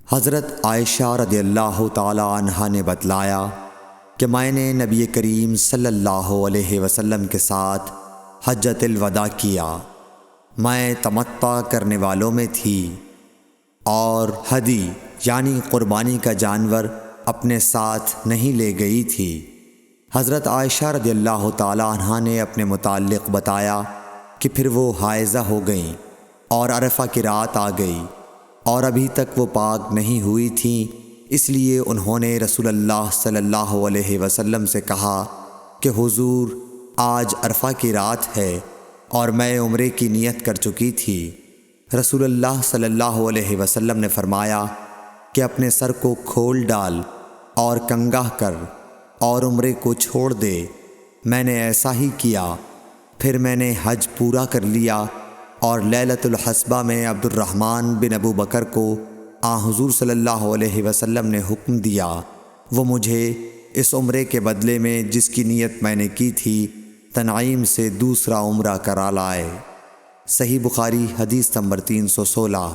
حضرت عائشہ رضی اللہ تعالی عنہا نے بتلایا کہ میں نے نبی کریم صلی اللہ علیہ وسلم کے ساتھ حجۃ الوداع کیا۔ میں تمتع کرنے والوں میں تھی اور ہدی یعنی قربانی کا جانور اپنے ساتھ نہیں لے گئی تھی۔ حضرت عائشہ رضی اللہ تعالی عنہا نے اپنے متعلق بتایا کہ پھر وہ حائضہ ہو گئیں اور عرفہ کی رات آ گئی اور ابھی تک وہ پاک نہیں ہوئی تھیں، اس لیے انہوں نے رسول اللہ صلی اللہ علیہ وسلم سے کہا کہ حضور آج عرفہ کی رات ہے اور میں عمرے کی نیت کر چکی تھی۔ رسول اللہ صلی اللہ علیہ وسلم نے فرمایا کہ اپنے سر کو کھول ڈال اور کنگھا کر اور عمرے کو چھوڑ دے۔ میں نے ایسا ہی کیا، پھر میں نے حج پورا کر لیا اور لیلۃ الحصبہ میں عبد الرحمن بن ابو بکر کو حضور صلی اللہ علیہ وسلم نے حکم دیا، وہ مجھے اس عمرے کے بدلے میں جس کی نیت میں نے کی تھی تنعیم سے دوسرا عمرہ کرا لائے۔ صحیح بخاری حدیث نمبر 316۔